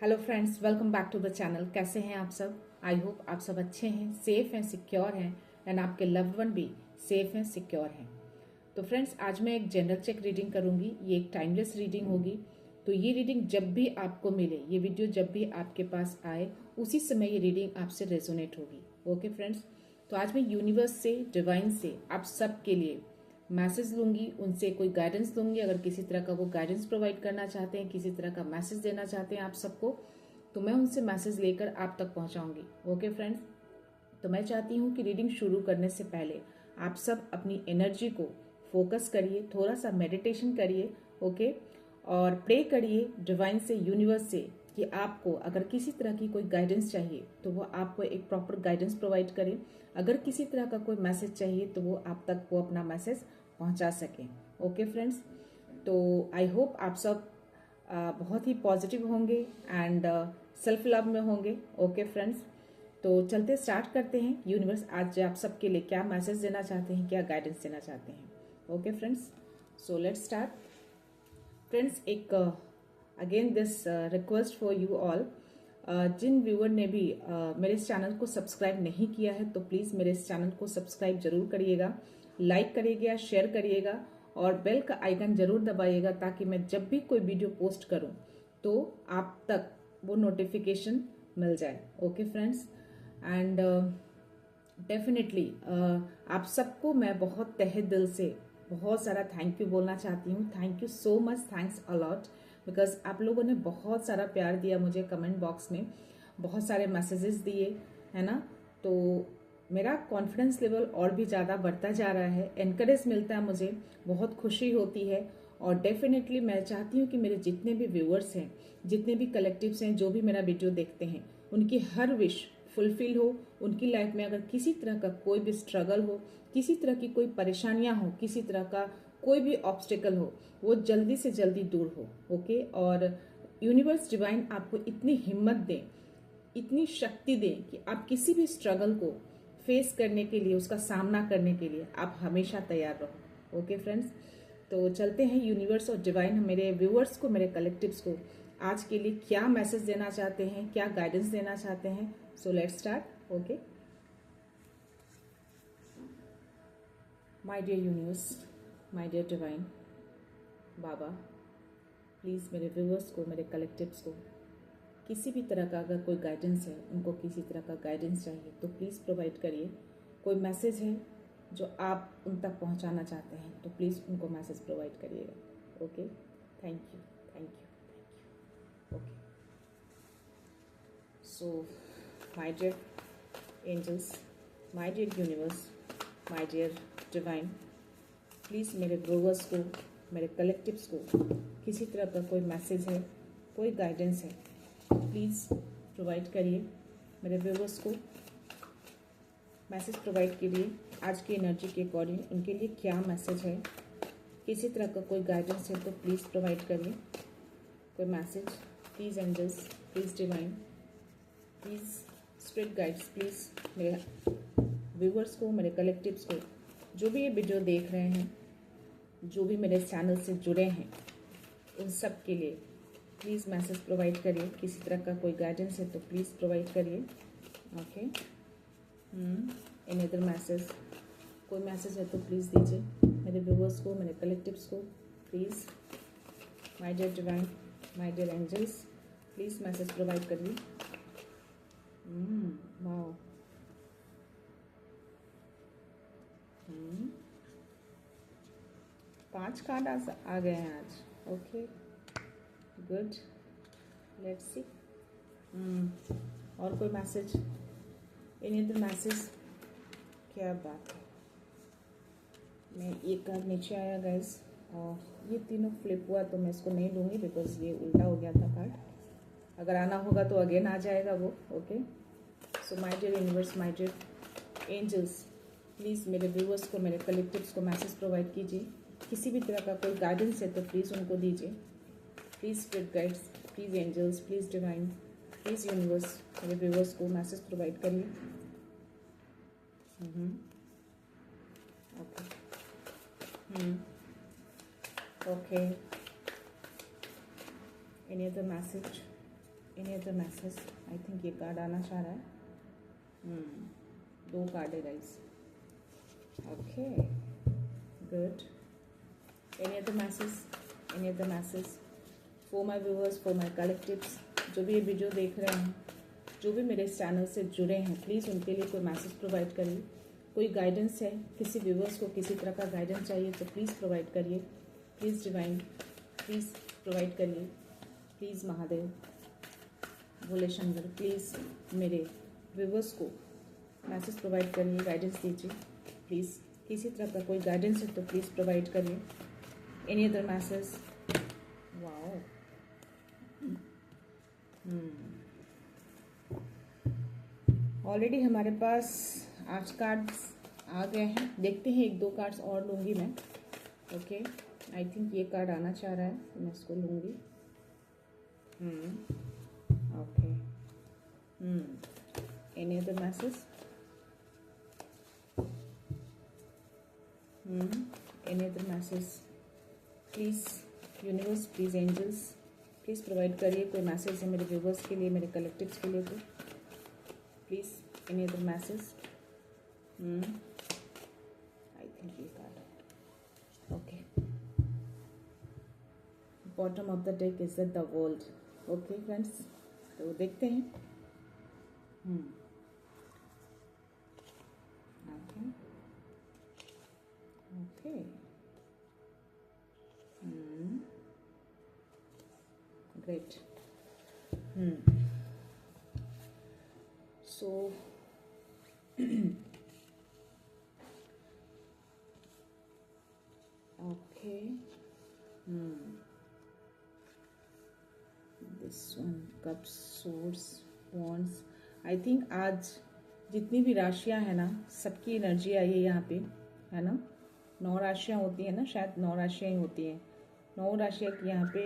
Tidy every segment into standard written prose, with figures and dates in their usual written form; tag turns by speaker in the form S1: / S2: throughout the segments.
S1: Hello friends, welcome back to the channel. कैसे हैं आप सब? आई होप आप सब अच्छे हैं, सेफ हैं, सिक्योर हैं एंड आपके लव्ड वन भी सेफ हैं, सिक्योर हैं। तो फ्रेंड्स, आज मैं एक जनरल चेक रीडिंग करूंगी। ये एक टाइमलेस रीडिंग होगी। तो ये रीडिंग जब भी आपको मिले, ये वीडियो जब भी आपके पास आए, उसी समय ये रीडिंग आपसे रेजोनेट होगी। ओके फ्रेंड्स, तो आज मैं यूनिवर्स से, डिवाइन से आप सब के लिए मैसेज लूंगी, उनसे कोई गाइडेंस लूंगी। अगर किसी तरह का वो गाइडेंस प्रोवाइड करना चाहते हैं, किसी तरह का मैसेज देना चाहते हैं आप सबको, तो मैं उनसे मैसेज लेकर आप तक पहुंचाऊंगी। ओके फ्रेंड्स, तो मैं चाहती हूँ कि रीडिंग शुरू करने से पहले आप सब अपनी एनर्जी को फोकस करिए, थोड़ा सा मेडिटेशन करिए। ओके, और प्रे करिए डिवाइन से, यूनिवर्स से, कि आपको अगर किसी तरह की कोई गाइडेंस चाहिए तो वो आपको एक प्रॉपर गाइडेंस प्रोवाइड करे। अगर किसी तरह का कोई मैसेज चाहिए तो वो आप तक वो अपना मैसेज पहुंचा सकें। ओके फ्रेंड्स, तो आई होप आप सब बहुत ही पॉजिटिव होंगे एंड सेल्फ लव में होंगे। ओके फ्रेंड्स, तो चलते स्टार्ट करते हैं। यूनिवर्स आज आप सबके लिए क्या मैसेज देना चाहते हैं, क्या गाइडेंस देना चाहते हैं। Okay friends, so let's start. Friends, एक again this request for you all, जिन व्यूअर ने भी मेरे इस चैनल को सब्सक्राइब नहीं किया है तो प्लीज़ मेरे इस चैनल को सब्सक्राइब जरूर करिएगा, लाइक करिएगा, शेयर करिएगा और बेल का आइकन जरूर दबाइएगा, ताकि मैं जब भी कोई वीडियो पोस्ट करूं तो आप तक वो नोटिफिकेशन मिल जाए। ओके फ्रेंड्स, एंड डेफिनेटली आप सबको मैं बहुत तहे दिल से बहुत सारा थैंक यू बोलना चाहती हूँ। Thank you so much, thanks a lot, because आप लोगों ने बहुत सारा प्यार दिया मुझे कमेंट बॉक्स में, बहुत सारे मैसेजेस दिए, है ना। तो मेरा कॉन्फिडेंस लेवल और भी ज़्यादा बढ़ता जा रहा है, एनकरेज मिलता है मुझे, बहुत खुशी होती है। और डेफिनेटली मैं चाहती हूँ कि मेरे जितने भी व्यूअर्स हैं, जितने भी कलेक्टिव्स हैं, जो भी मेरा वीडियो देखते हैं, उनकी हर विश फुलफिल हो। उनकी लाइफ में अगर किसी तरह का कोई भी स्ट्रगल हो, किसी तरह की कोई परेशानियां हो, किसी तरह का कोई भी ऑब्स्टिकल हो, वो जल्दी से जल्दी दूर हो। ओके, और यूनिवर्स डिवाइन आपको इतनी हिम्मत दें, इतनी शक्ति दें कि आप किसी भी स्ट्रगल को फेस करने के लिए, उसका सामना करने के लिए आप हमेशा तैयार रहो। ओके फ्रेंड्स, तो चलते हैं। यूनिवर्स और डिवाइन मेरे व्यूअर्स को, मेरे कलेक्टिव्स को आज के लिए क्या मैसेज देना चाहते हैं, क्या गाइडेंस देना चाहते हैं। So let's start. Okay, my dear universe, my dear divine baba, please मेरे व्यूअर्स को, मेरे कलेक्टिव्स को किसी भी तरह का अगर कोई गाइडेंस है, उनको किसी तरह का गाइडेंस चाहिए तो प्लीज़ प्रोवाइड करिए। कोई मैसेज है जो आप उन तक पहुंचाना चाहते हैं तो प्लीज़ उनको मैसेज प्रोवाइड करिएगा। Okay, thank you, thank you, thank you. Okay, so my dear angels, my dear universe, my dear divine, please मेरे व्यूअर्स को, मेरे कलेक्टिव्स को किसी तरह का कोई मैसेज है, कोई गाइडेंस है, प्लीज़ प्रोवाइड करिए। मेरे व्यूअर्स को मैसेज प्रोवाइड कीजिए। आज की एनर्जी के अकॉर्डिंग उनके लिए क्या मैसेज है, किसी तरह का कोई गाइडेंस है तो प्लीज़ प्रोवाइड करिए कोई message. Please angels, please divine, please spirit guides, please मेरे व्यूअर्स को, मेरे कलेक्टिव्स को, जो भी ये वीडियो देख रहे हैं, जो भी मेरे चैनल से जुड़े हैं, उन सब के लिए प्लीज़ मैसेज प्रोवाइड करिए। किसी तरह का कोई गाइडेंस है तो प्लीज़ प्रोवाइड करिए। ओके, एनी अदर मैसेज, कोई मैसेज है तो प्लीज़ दीजिए मेरे व्यूअर्स को, मेरे कलेक्टिव्स को। Please my dear divine, my dear angels, please message provide करिए। वाओ, 5 कार्ड आ गए हैं आज। Okay, good, let's see. और कोई मैसेज, एनी अदर मैसेज? क्या बात है। मैं एक कार्ड नीचे आया गाइस, और ये तीनों फ्लिप हुआ तो मैं इसको नहीं लूँगी बिकॉज ये उल्टा हो गया था कार्ड। अगर आना होगा तो अगेन आ जाएगा वो। Okay, so my dear universe, my dear angels, please मेरे व्यूअर्स को, मेरे कलेक्टिव्स को मैसेज प्रोवाइड कीजिए। किसी भी तरह का कोई गाइडेंस है तो प्लीज़ उनको दीजिए। Please spirit guides, please angels, please divine, please universe, मेरे व्यूअर्स को मैसेज प्रोवाइड करिए। Okay, okay, any other message? Any other message? I think ये कार्ड आना चाह रहा है। 2 कार्ड है guys. Okay, good. Any other message? Any other message for my viewers, for my collectives? जो भी ये वीडियो देख रहे हैं, जो भी मेरे इस चैनल से जुड़े हैं, प्लीज़ उनके लिए कोई मैसेज प्रोवाइड करिए। कोई गाइडेंस है, किसी व्यूअर्स को किसी तरह का गाइडेंस चाहिए तो प्लीज़ प्रोवाइड करिए। प्लीज़ डिवाइन, प्लीज़ प्रोवाइड करिए। प्लीज़ महादेव, भोले शंकर, प्लीज़ मेरे व्यूअर्स को मैसेज प्रोवाइड करिए, गाइडेंस दीजिए प्लीज़। किसी तरह का कोई गाइडेंस है तो प्लीज़ प्रोवाइड करिए। Any other message? Wow, already हमारे पास 8 कार्ड्स आ गए हैं। देखते हैं, 1-2 कार्ड्स और लूँगी मैं। ओके, आई थिंक ये कार्ड आना चाह रहा है तो मैं इसको लूँगी। Okay, any other message? Any other message? Please universe, please angels, please provide करिए। कोई मैसेज है मेरे व्यूवर्स के लिए, मेरे कलेक्टिव्स के लिए तो please. Any other message? I think ये card. Okay, bottom of the deck is the world. Okay friends, तो देखते हैं। Okay okay, great. So okay, this one, cups, swords, wands. I think आज जितनी भी राशियां हैं ना, सबकी एनर्जी आई है यहाँ पे, है ना। 9 राशियां होती है ना, शायद 9 राशियां ही होती हैं। 9 राशियां की यहाँ पे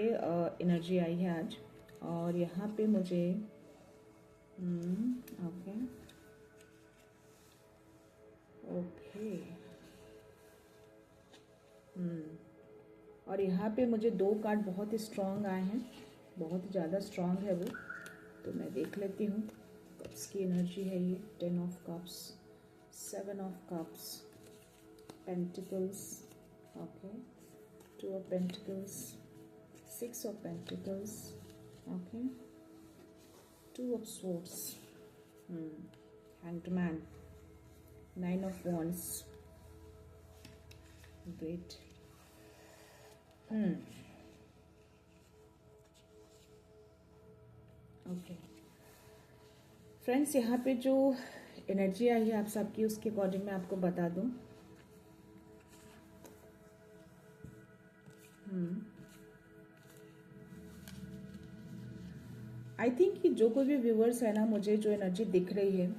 S1: एनर्जी आई है आज। और यहाँ पे मुझे ओके ओके, और यहाँ पे मुझे 2 कार्ड बहुत ही स्ट्रॉन्ग आए हैं, बहुत ही ज़्यादा स्ट्रॉन्ग है वो। तो मैं देख लेती हूँ कप्स की एनर्जी है ये। 10 of cups, 7 of cups, pentacles, okay, 2 of pentacles, 6 of pentacles, okay, 2 of swords, hanged man, 9 of wands, great. Okay friends, यहाँ पे जो एनर्जी आई है आप सबकी, उसके अकॉर्डिंग मैं आपको बता दूं। आई थिंक कि जो कोई भी व्यूअर्स है ना, मुझे जो एनर्जी दिख रही है,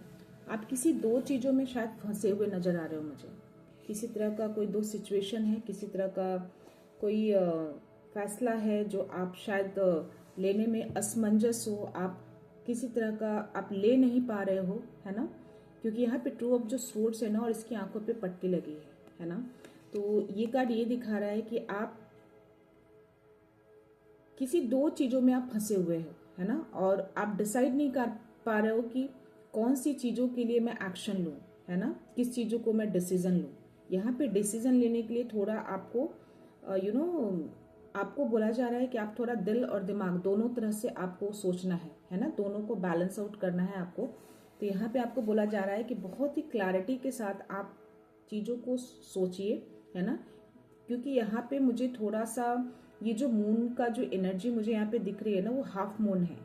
S1: आप किसी 2 चीज़ों में शायद फंसे हुए नज़र आ रहे हो मुझे। किसी तरह का कोई 2 सिचुएशन है, किसी तरह का कोई फैसला है जो आप शायद लेने में असमंजस हो, आप किसी तरह का आप ले नहीं पा रहे हो, है ना। क्योंकि यहाँ पे 2 ऑफ जो स्वॉर्ड्स है ना, और इसकी आंखों पे पट्टी लगी है ना। तो ये कार्ड ये दिखा रहा है कि आप किसी 2 चीज़ों में आप फंसे हुए हो, है ना। और आप डिसाइड नहीं कर पा रहे हो कि कौन सी चीज़ों के लिए मैं एक्शन लूँ, है ना, किस चीज़ों को मैं डिसीजन लूँ। यहाँ पे डिसीजन लेने के लिए थोड़ा आपको आपको बोला जा रहा है कि आप थोड़ा दिल और दिमाग दोनों तरह से आपको सोचना है ना, दोनों को बैलेंस आउट करना है आपको। तो यहाँ पे आपको बोला जा रहा है कि बहुत ही क्लैरिटी के साथ आप चीज़ों को सोचिए, है ना। क्योंकि यहाँ पे मुझे थोड़ा सा ये जो मून का जो एनर्जी मुझे यहाँ पे दिख रही है ना, वो हाफ मून है।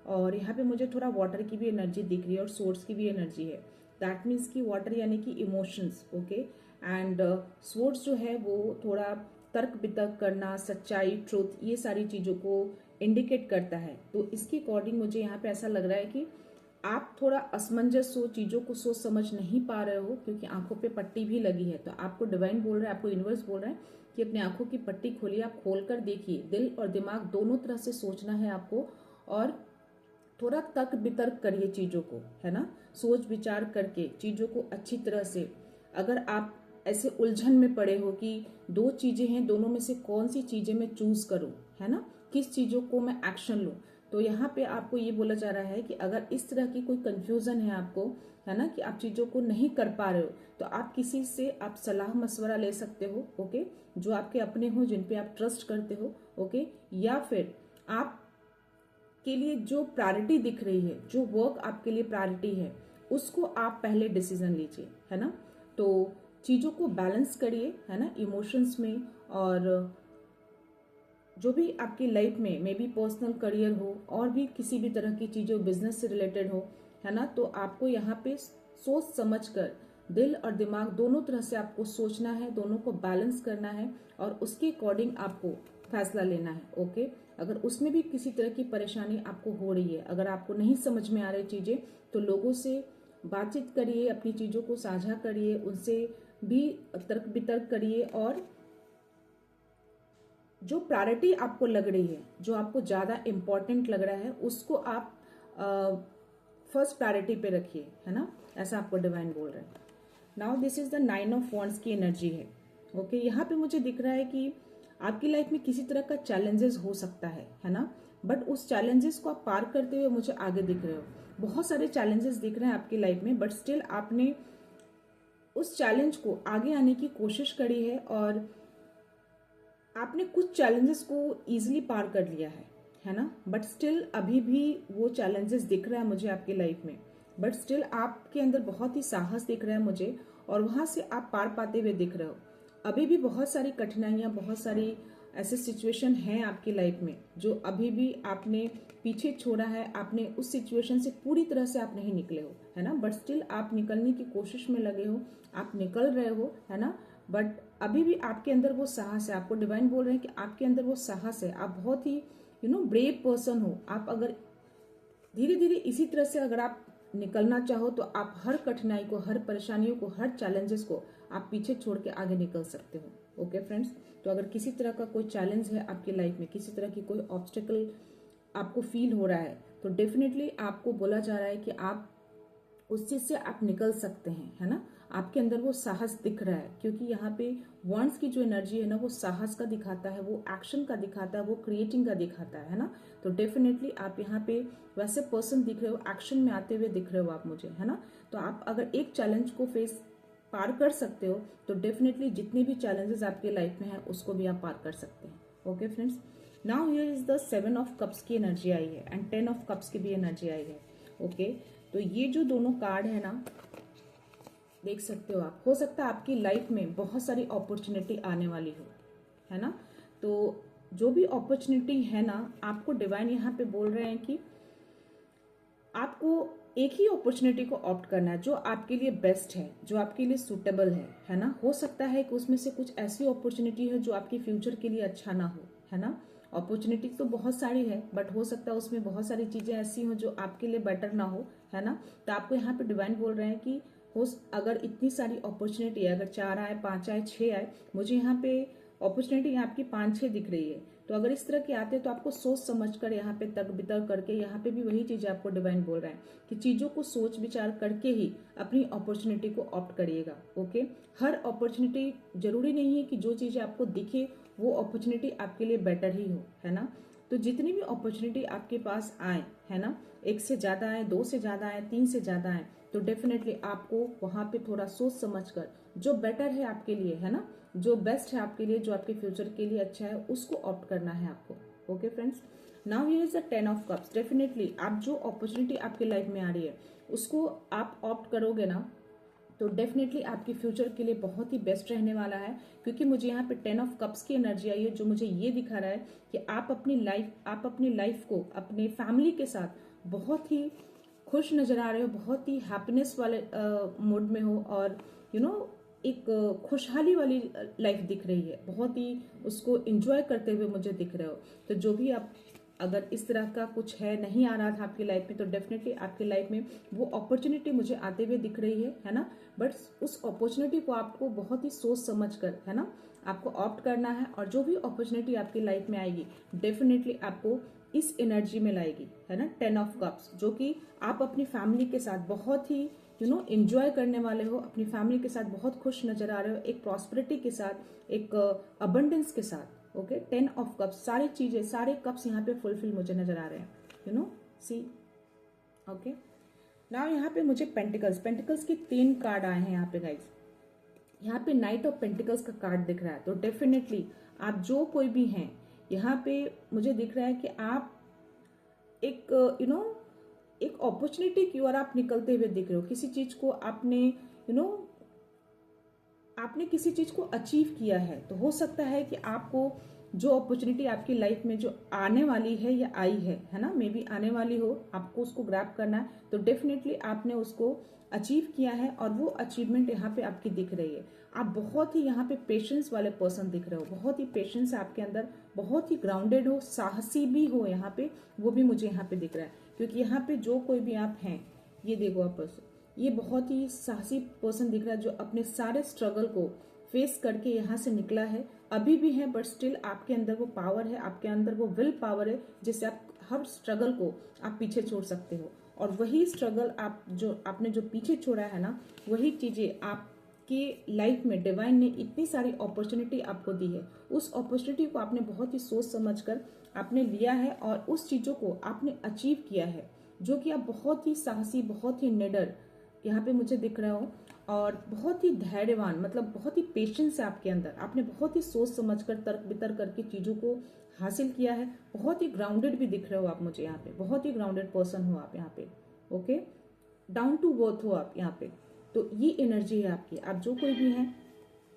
S1: और यहाँ पे मुझे थोड़ा वाटर की भी एनर्जी दिख रही है और सोर्स की भी एनर्जी है। दैट मीन्स कि वाटर यानी कि इमोशंस, ओके, एंड सोर्स जो है वो थोड़ा तर्क वितर्क करना, सच्चाई, ट्रुथ, ये सारी चीज़ों को इंडिकेट करता है। तो इसके अकॉर्डिंग मुझे यहाँ पे ऐसा लग रहा है कि आप थोड़ा असमंजस हो, चीज़ों को सोच समझ नहीं पा रहे हो, क्योंकि आंखों पे पट्टी भी लगी है। तो आपको डिवाइन बोल रहा है, आपको यूनिवर्स बोल रहा है कि अपनी आंखों की पट्टी खोलिए, आप खोल कर देखिए। दिल और दिमाग दोनों तरह से सोचना है आपको, और थोड़ा तर्क वितर्क करिए चीज़ों को, है ना, सोच विचार करके चीज़ों को अच्छी तरह से। अगर आप ऐसे उलझन में पड़े हो कि 2 चीज़ें हैं, दोनों में से कौन सी चीज़ें मैं चूज करूं, है ना, किस चीज़ों को मैं एक्शन लूं, तो यहाँ पे आपको ये बोला जा रहा है कि अगर इस तरह की कोई कंफ्यूजन है आपको, है ना, कि आप चीजों को नहीं कर पा रहे हो, तो आप किसी से आप सलाह मशवरा ले सकते हो, ओके, जो आपके अपने हो, जिन पे आप ट्रस्ट करते हो, ओके, या फिर आप के लिए जो प्रायोरिटी दिख रही है, जो वर्क आपके लिए प्रायोरिटी है, उसको आप पहले डिसीजन लीजिए, है ना। तो चीजों को बैलेंस करिए, है ना, इमोशंस में, और जो भी आपकी लाइफ में मे बी पर्सनल करियर हो और भी किसी भी तरह की चीज़ें बिजनेस से रिलेटेड हो, है ना, तो आपको यहाँ पे सोच समझ कर दिल और दिमाग दोनों तरह से आपको सोचना है, दोनों को बैलेंस करना है और उसके अकॉर्डिंग आपको फैसला लेना है, ओके। अगर उसमें भी किसी तरह की परेशानी आपको हो रही है, अगर आपको नहीं समझ में आ रही चीज़ें, तो लोगों से बातचीत करिए, अपनी चीज़ों को साझा करिए, उनसे भी तर्क वितर्क करिए, और जो प्रायोरिटी आपको लग रही है, जो आपको ज़्यादा इम्पॉर्टेंट लग रहा है, उसको आप फर्स्ट प्रायोरिटी पे रखिए, है ना, ऐसा आपको डिवाइन बोल रहे हैं। Now this is the 9 of wands की एनर्जी है, ओके। यहाँ पे मुझे दिख रहा है कि आपकी लाइफ में किसी तरह का चैलेंजेस हो सकता है ना, बट उस चैलेंजेस को आप पार करते हुए मुझे आगे दिख रहे हो। बहुत सारे चैलेंजेस दिख रहे हैं आपकी लाइफ में, बट स्टिल आपने उस चैलेंज को आगे आने की कोशिश करी है, और आपने कुछ चैलेंजेस को इजीली पार कर लिया है ना, बट स्टिल अभी भी वो चैलेंजेस दिख रहा है मुझे आपकी लाइफ में, बट स्टिल आपके अंदर बहुत ही साहस दिख रहा है मुझे, और वहां से आप पार पाते हुए दिख रहे हो। अभी भी बहुत सारी कठिनाइयां, बहुत सारी ऐसे सिचुएशन हैं आपकी लाइफ में जो अभी भी आपने पीछे छोड़ा है, आपने उस सिचुएशन से पूरी तरह से आप नहीं निकले हो, है ना, बट स्टिल आप निकलने की कोशिश में लगे हो, आप निकल रहे हो, है ना, बट अभी भी आपके अंदर वो साहस है। आपको डिवाइन बोल रहे हैं कि आपके अंदर वो साहस है, आप बहुत ही ब्रेव पर्सन हो। आप अगर धीरे धीरे इसी तरह से अगर आप निकलना चाहो, तो आप हर कठिनाई को, हर परेशानियों को, हर चैलेंजेस को आप पीछे छोड़ के आगे निकल सकते हो, ओके फ्रेंड्स। तो अगर किसी तरह का कोई चैलेंज है आपकी लाइफ में, किसी तरह की कोई ऑब्स्टेकल आपको फील हो रहा है, तो डेफिनेटली आपको बोला जा रहा है कि आप उस चीज से आप निकल सकते हैं, है ना। आपके अंदर वो साहस दिख रहा है, क्योंकि यहाँ पे वॉन्ड्स की जो एनर्जी है ना, वो साहस का दिखाता है, वो एक्शन का दिखाता है, वो क्रिएटिंग का दिखाता है ना। तो डेफिनेटली आप यहाँ पे वैसे पर्सन दिख रहे हो, एक्शन में आते हुए दिख रहे हो आप मुझे, है ना। तो आप अगर एक चैलेंज को फेस पार कर सकते हो, तो डेफिनेटली जितने भी चैलेंजेस आपके लाइफ में है उसको भी आप पार कर सकते हैं, okay friends. Now here is the 7 of cups की एनर्जी आई है एंड 10 ऑफ कप्स की भी एनर्जी आई है, ओके। तो ये जो दोनों कार्ड है ना, देख सकते हो आप, हो सकता है आपकी लाइफ में बहुत सारी अपॉर्चुनिटी आने वाली हो, है ना। तो जो भी अपॉर्चुनिटी है ना, आपको डिवाइन यहाँ पे बोल रहे हैं कि आपको एक ही अपॉर्चुनिटी को ऑप्ट करना है जो आपके लिए बेस्ट है, जो आपके लिए सूटेबल है ना। हो सकता है कि उसमें से कुछ ऐसी अपॉर्चुनिटी है जो आपके फ्यूचर के लिए अच्छा ना हो, है ना। अपॉर्चुनिटी तो बहुत सारी है, बट हो सकता है उसमें बहुत सारी चीजें ऐसी हो जो आपके लिए बेटर ना हो, है ना। तो आपको यहाँ पे डिवाइन बोल रहे हैं कि हो अगर इतनी सारी अपॉर्चुनिटी है, अगर 4 आए, 5 आए, 6 आए, मुझे यहाँ पे अपॉर्चुनिटी आपकी 5-6 दिख रही है। तो अगर इस तरह के आते हैं तो आपको सोच समझ कर यहाँ पे तर्क वितर्क करके, यहाँ पे भी वही चीज आपको डिवाइन बोल रहे हैं कि चीजों को सोच विचार करके ही अपनी अपॉर्चुनिटी को ऑप्ट करिएगा, ओके। हर अपॉर्चुनिटी जरूरी नहीं है कि जो चीजें आपको दिखे वो अपॉर्चुनिटी आपके लिए बेटर ही हो, है ना। तो जितनी भी अपॉर्चुनिटी आपके पास आए, है ना, 1 से ज्यादा आए, 2 से ज्यादा आए, 3 से ज्यादा आए, तो डेफिनेटली आपको वहां पे थोड़ा सोच समझ कर जो बेटर है आपके लिए, है ना, जो बेस्ट है आपके लिए, जो आपके फ्यूचर के लिए अच्छा है, उसको ऑप्ट करना है आपको, okay friends. Now here is the 10 of cups. Definitely आप जो अपॉर्चुनिटी आपके लाइफ में आ रही है उसको आप ऑप्ट करोगे ना, तो डेफिनेटली आपके फ्यूचर के लिए बहुत ही बेस्ट रहने वाला है। क्योंकि मुझे यहाँ पे 10 ऑफ कप्स की एनर्जी आई है, जो मुझे ये दिखा रहा है कि आप अपनी लाइफ को अपने फैमिली के साथ बहुत ही खुश नजर आ रहे हो, बहुत ही हैप्पीनेस वाले मूड में हो, और एक खुशहाली वाली लाइफ दिख रही है, बहुत ही उसको एंजॉय करते हुए मुझे दिख रहे हो। तो जो भी आप अगर इस तरह का कुछ है, नहीं आ रहा था आपकी लाइफ में, तो डेफिनेटली आपकी लाइफ में वो अपॉर्चुनिटी मुझे आते हुए दिख रही है ना। बट उस अपॉर्चुनिटी को आपको बहुत ही सोच समझ कर, है ना, आपको ऑप्ट करना है, और जो भी अपॉर्चुनिटी आपकी लाइफ में आएगी डेफिनेटली आपको इस एनर्जी में लाएगी, है ना, 10 ऑफ कप्स, जो कि आप अपनी फैमिली के साथ बहुत ही एंजॉय करने वाले हो, अपनी फैमिली के साथ बहुत खुश नजर आ रहे हो, एक प्रॉस्पेरिटी के साथ, एक अबंडेंस के साथ, ओके। 10 ऑफ कप्स, सारी चीजें, सारे कप्स यहाँ पे फुलफिल मुझे नजर आ रहे हैं। You know, see. Okay, now यहाँ पे मुझे पेंटिकल्स की 3 कार्ड आए हैं यहाँ पे गाइज। यहाँ पे नाइट ऑफ पेंटिकल्स का कार्ड दिख रहा है। तो डेफिनेटली आप जो कोई भी हैं, यहाँ पे मुझे दिख रहा है कि आप एक एक अपॉर्चुनिटी की ओर आप निकलते हुए दिख रहे हो। किसी चीज को आपने आपने किसी चीज को अचीव किया है। तो हो सकता है कि आपको जो अपॉर्चुनिटी आपकी लाइफ में जो आने वाली है या आई है ना, मे बी आने वाली हो, आपको उसको ग्रैब करना है। तो डेफिनेटली आपने उसको अचीव किया है और वो अचीवमेंट यहाँ पे आपकी दिख रही है। आप बहुत ही यहाँ पे पेशेंस वाले पर्सन दिख रहे हो, बहुत ही पेशेंस है आपके अंदर, बहुत ही ग्राउंडेड हो, साहसी भी हो यहाँ पे, वो भी मुझे यहाँ पे दिख रहा है। क्योंकि यहाँ पे जो कोई भी आप हैं, ये देखो आप, ये बहुत ही साहसी पर्सन दिख रहा है जो अपने सारे स्ट्रगल को फेस करके यहाँ से निकला है, अभी भी है, बट स्टिल आपके अंदर वो पावर है, आपके अंदर वो विल पावर है जिससे आप हर स्ट्रगल को आप पीछे छोड़ सकते हो। और वही स्ट्रगल आपने जो पीछे छोड़ा है ना, वही चीजें आपकी लाइफ में डिवाइन ने इतनी सारी अपॉर्चुनिटी आपको दी है। उस अपॉर्चुनिटी को आपने बहुत ही सोच समझ कर आपने लिया है और उस चीजों को आपने अचीव किया है, जो कि आप बहुत ही साहसी, बहुत ही निडर यहाँ पे मुझे दिख रहा हो, और बहुत ही धैर्यवान, मतलब बहुत ही पेशेंस है आपके अंदर। आपने बहुत ही सोच समझकर तर्क वितर्क करके चीजों को हासिल किया है। बहुत ही ग्राउंडेड भी दिख रहे हो आप मुझे यहाँ पे, बहुत ही ग्राउंडेड पर्सन हो आप यहाँ पे। ओके, डाउन टू अर्थ हो आप यहाँ पे। तो ये एनर्जी है आपकी, आप जो कोई भी हैं,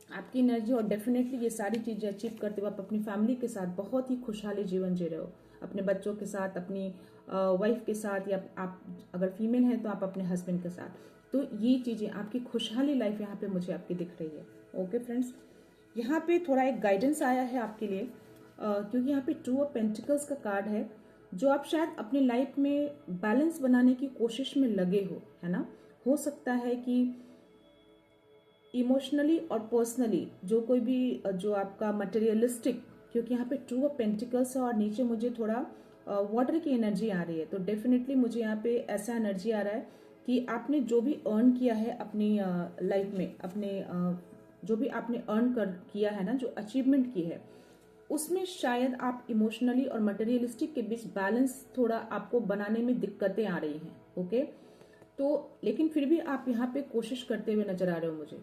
S1: आपकी एनर्जी। और डेफिनेटली ये सारी चीजें अचीव करते हुए आप अपनी फैमिली के साथ बहुत ही खुशहाली जीवन जी रहे हो, अपने बच्चों के साथ, अपनी वाइफ के साथ, या आप अगर फीमेल हैं तो आप अपने हस्बैंड के साथ। तो ये चीजें, आपकी खुशहाली लाइफ यहाँ पे मुझे आपकी दिख रही है। ओके फ्रेंड्स, यहाँ पे थोड़ा एक गाइडेंस आया है आपके लिए, क्योंकि यहाँ पे 2 ऑफ पेंटिकल्स का कार्ड है, जो आप शायद अपनी लाइफ में बैलेंस बनाने की कोशिश में लगे हो, है ना। हो सकता है कि इमोशनली और पर्सनली जो कोई भी जो आपका मटेरियलिस्टिक, क्योंकि यहाँ पे 2 ऑफ पेंटिकल्स है और नीचे मुझे थोड़ा वाटर की एनर्जी आ रही है। तो डेफिनेटली मुझे यहाँ पे ऐसा एनर्जी आ रहा है कि आपने जो भी अर्न किया है अपनी लाइफ में, अपने जो भी आपने अर्न किया है ना, जो अचीवमेंट की है, उसमें शायद आप इमोशनली और मटेरियलिस्टिक के बीच बैलेंस थोड़ा आपको बनाने में दिक्कतें आ रही हैं। ओके, तो लेकिन फिर भी आप यहाँ पे कोशिश करते हुए नजर आ रहे हो मुझे,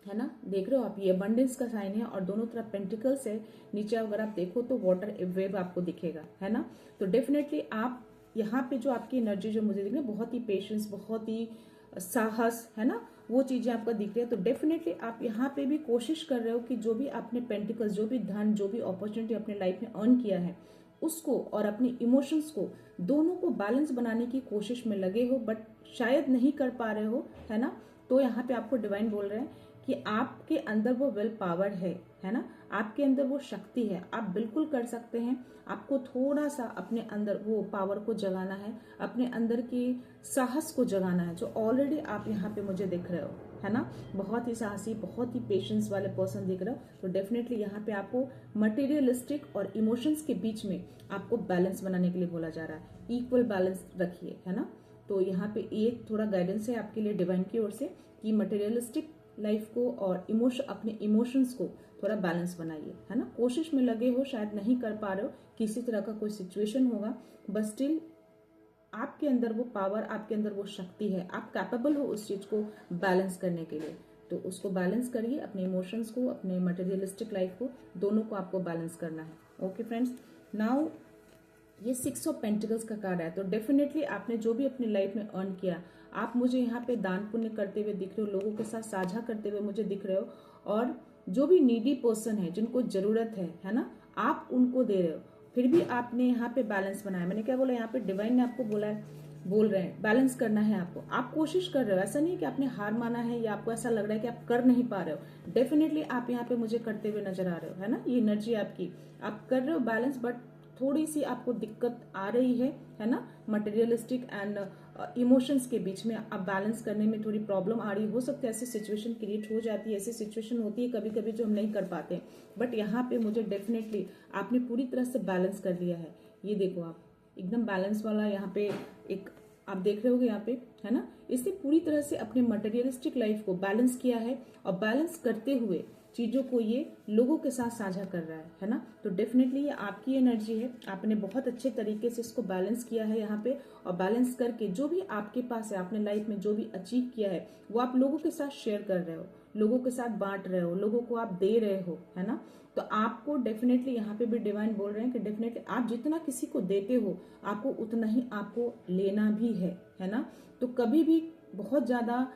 S1: है ना। देख रहे हो आप, ये अबंडेंस का साइन है और दोनों तरफ पेंटिकल्स है। नीचे अगर आप देखो तो वाटर वेव आपको दिखेगा, है ना। तो डेफिनेटली आप यहाँ पे जो आपकी एनर्जी जो मुझे दिख रही है, बहुत ही पेशेंस, बहुत ही साहस, है ना, वो चीजें आपको दिख रही है। तो डेफिनेटली आप यहाँ पे भी कोशिश कर रहे हो कि जो भी आपने पेंटिकल्स, जो भी धन, जो भी अपॉर्चुनिटी अपने लाइफ में अर्न किया है, उसको और अपने इमोशंस को, दोनों को बैलेंस बनाने की कोशिश में लगे हो, बट शायद नहीं कर पा रहे हो, है ना। तो यहाँ पे आपको डिवाइन बोल रहे हैं कि आपके अंदर वो विल पावर है ना, आपके अंदर वो शक्ति है, आप बिल्कुल कर सकते हैं। आपको थोड़ा सा अपने अंदर वो पावर को जगाना है, अपने अंदर की साहस को जगाना है, जो ऑलरेडी आप यहाँ पे मुझे दिख रहे हो, है ना। बहुत ही साहसी, बहुत ही पेशेंस वाले पर्सन दिख रहे हो। तो डेफिनेटली यहाँ पे आपको मटेरियलिस्टिक और इमोशंस के बीच में आपको बैलेंस बनाने के लिए बोला जा रहा है। इक्वल बैलेंस रखिए, है ना। तो यहाँ पे ये थोड़ा गाइडेंस है आपके लिए डिवाइन की ओर से कि मटेरियलिस्टिक लाइफ को और अपने इमोशंस को थोड़ा बैलेंस बनाइए, है ना। कोशिश में लगे हो, शायद नहीं कर पा रहे हो, किसी तरह का कोई सिचुएशन होगा, बट स्टिल आपके अंदर वो पावर, आपके अंदर वो शक्ति है, आप कैपेबल हो उस चीज को बैलेंस करने के लिए। तो उसको बैलेंस करिए, अपने इमोशंस को, अपने मटेरियलिस्टिक लाइफ को, दोनों को आपको बैलेंस करना है। ओके फ्रेंड्स, नाउ ये 6 ऑफ पेंटिकल्स का कार्ड है। तो डेफिनेटली आपने जो भी अपनी लाइफ में अर्न किया, आप मुझे यहाँ पे दान पुण्य करते हुए दिख रहे हो, लोगों के साथ साझा करते हुए मुझे दिख रहे हो, और जो भी नीडी पर्सन है, जिनको जरूरत है ना, आप उनको दे रहे हो। फिर भी आपने यहाँ पे बैलेंस बनाया। मैंने क्या बोला, यहाँ पे डिवाइन ने आपको बोल रहे हैं बैलेंस करना है आपको। आप कोशिश कर रहे हो, ऐसा नहीं कि आपने हार माना है या आपको ऐसा लग रहा है कि आप कर नहीं पा रहे हो। डेफिनेटली आप यहाँ पे मुझे करते हुए नजर आ रहे हो, है ना। ये एनर्जी आपकी, आप कर रहे हो बैलेंस, बट थोड़ी सी आपको दिक्कत आ रही है ना। मटेरियलिस्टिक एंड इमोशंस के बीच में आप बैलेंस करने में थोड़ी प्रॉब्लम आ रही हो सकती है। ऐसी सिचुएशन क्रिएट हो जाती है, ऐसी सिचुएशन होती है कभी कभी जो हम नहीं कर पाते, बट यहाँ पे मुझे डेफिनेटली आपने पूरी तरह से बैलेंस कर लिया है। ये देखो आप एकदम बैलेंस वाला यहाँ पे एक आप देख रहे होगे यहाँ पे, है ना। इससे पूरी तरह से अपने मटेरियलिस्टिक लाइफ को बैलेंस किया है, और बैलेंस करते हुए चीज़ों को ये लोगों के साथ साझा कर रहा है ना। तो डेफिनेटली ये आपकी एनर्जी है, आपने बहुत अच्छे तरीके से इसको बैलेंस किया है यहाँ पे, और बैलेंस करके जो भी आपके पास है, आपने लाइफ में जो भी अचीव किया है वो आप लोगों के साथ शेयर कर रहे हो, लोगों के साथ बांट रहे हो, लोगों को आप दे रहे हो, है ना। तो आपको डेफिनेटली यहाँ पे भी डिवाइन बोल रहे हैं कि डेफिनेटली आप जितना किसी को देते हो आपको उतना ही आपको लेना भी है ना। तो कभी भी बहुत ज़्यादा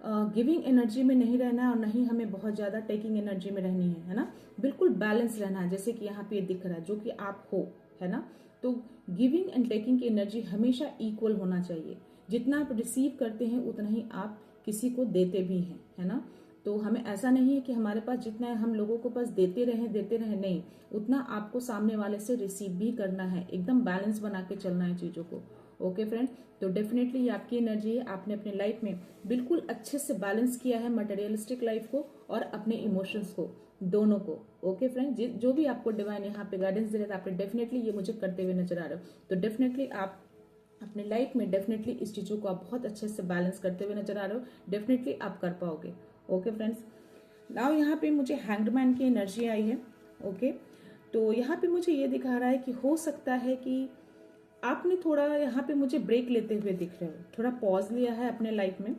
S1: गिविंग एनर्जी में नहीं रहना है और नहीं हमें बहुत ज़्यादा टेकिंग एनर्जी में रहनी है ना। बिल्कुल बैलेंस रहना है, जैसे कि यहाँ पे दिख रहा है जो कि आप हो, है ना। तो गिविंग एंड टेकिंग की एनर्जी हमेशा इक्वल होना चाहिए। जितना आप रिसीव करते हैं उतना ही आप किसी को देते भी हैं, है ना। तो हमें ऐसा नहीं है कि हमारे पास जितना है हम लोगों को बस देते रहें, नहीं, उतना आपको सामने वाले से रिसीव भी करना है। एकदम बैलेंस बना के चलना है चीज़ों को। ओके फ्रेंड, तो डेफिनेटली ये आपकी एनर्जी है। आपने अपने लाइफ में बिल्कुल अच्छे से बैलेंस किया है मटेरियलिस्टिक लाइफ को और अपने इमोशंस को, दोनों को। ओके फ्रेंड, जो भी आपको डिवाइन यहाँ पे गाइडेंस दे रहे थे, आपने डेफिनेटली ये मुझे करते हुए नजर आ रहे हो। तो डेफिनेटली आप अपने लाइफ में डेफिनेटली इस चीज़ों को आप बहुत अच्छे से बैलेंस करते हुए नजर आ रहे हो। डेफिनेटली आप कर पाओगे। ओके फ्रेंड्स, नाउ यहाँ पे मुझे हैंग्ड मैन की एनर्जी आई है। ओके, तो यहाँ पे मुझे ये दिखा रहा है कि हो सकता है कि आपने थोड़ा यहाँ पे मुझे ब्रेक लेते हुए दिख रहे हो, थोड़ा पॉज लिया है अपने लाइफ में,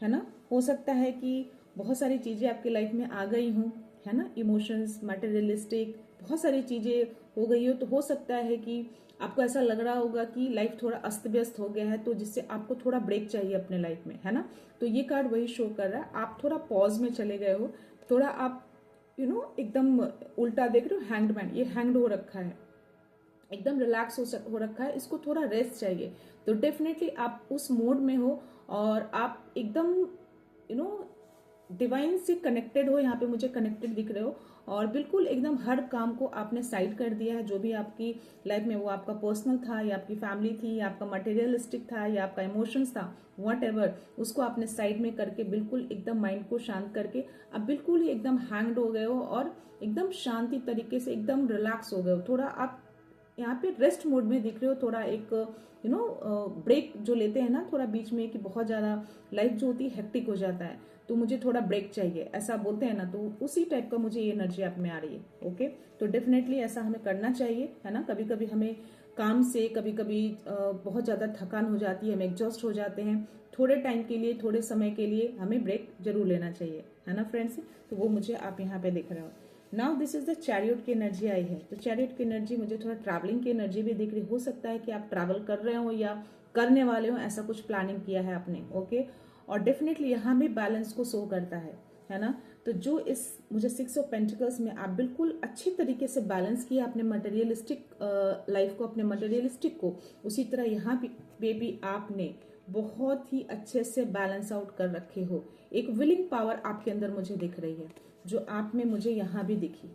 S1: है ना। हो सकता है कि बहुत सारी चीज़ें आपकी लाइफ में आ गई हों, है ना, इमोशंस, मटेरियलिस्टिक बहुत सारी चीज़ें हो गई हो। तो हो सकता है कि आपको ऐसा लग रहा होगा कि लाइफ थोड़ा अस्त व्यस्त हो गया है, तो जिससे आपको थोड़ा ब्रेक चाहिए अपने लाइफ में, है ना। तो ये कार्ड वही शो कर रहा है, आप थोड़ा पॉज में चले गए हो, थोड़ा आप एकदम उल्टा देख रहे हो। हैंग्ड मैन, ये हैंग्ड हो रखा है, एकदम रिलैक्स हो रखा है, इसको थोड़ा रेस्ट चाहिए। तो डेफिनेटली आप उस मोड में हो और आप एकदम डिवाइन से कनेक्टेड हो। यहाँ पे मुझे कनेक्टेड दिख रहे हो और बिल्कुल एकदम हर काम को आपने साइड कर दिया है। जो भी आपकी लाइफ में, वो आपका पर्सनल था या आपकी फैमिली थी या आपका मटेरियलिस्टिक था या आपका इमोशंस था, व्हाटएवर, उसको आपने साइड में करके बिल्कुल एकदम माइंड को शांत करके अब बिल्कुल ही एकदम हैंग्ड हो गए हो और एकदम शांति तरीके से एकदम रिलैक्स हो गए हो। थोड़ा आप यहाँ पे रेस्ट मोड में दिख रहे हो, थोड़ा एक ब्रेक जो लेते हैं ना थोड़ा बीच में, कि बहुत ज़्यादा लाइफ जो होती है हेक्टिक हो जाता है, तो मुझे थोड़ा ब्रेक चाहिए, ऐसा बोलते हैं ना, तो उसी टाइप का मुझे ये एनर्जी आप में आ रही है। ओके, तो डेफिनेटली ऐसा हमें करना चाहिए, है ना। कभी कभी हमें काम से कभी कभी बहुत ज़्यादा थकान हो जाती है, हम एग्जॉस्ट हो जाते हैं, थोड़े टाइम के लिए, थोड़े समय के लिए हमें ब्रेक जरूर लेना चाहिए, है ना फ्रेंड्स। तो वो मुझे आप यहाँ पे दिख रहे हो। Now this is the chariot की एनर्जी आई है। तो चैरियट की एनर्जी मुझे थोड़ा ट्रैवलिंग की एनर्जी भी दिख रही। हो सकता है कि आप ट्रैवल कर रहे हो या करने वाले हो, ऐसा कुछ प्लानिंग किया है आपने। ओके, और डेफिनेटली यहाँ भी बैलेंस को शो करता है ना। तो जो इस मुझे 6 ऑफ पेंटिकल्स में आप बिल्कुल अच्छी तरीके से बैलेंस किया अपने मटेरियलिस्टिक लाइफ को, अपने मटेरियलिस्टिक को, उसी तरह यहाँ पे भी आपने बहुत ही अच्छे से बैलेंस आउट कर रखे हो। एक विलिंग पावर आपके अंदर मुझे दिख रही है, जो आप में मुझे यहाँ भी दिखी,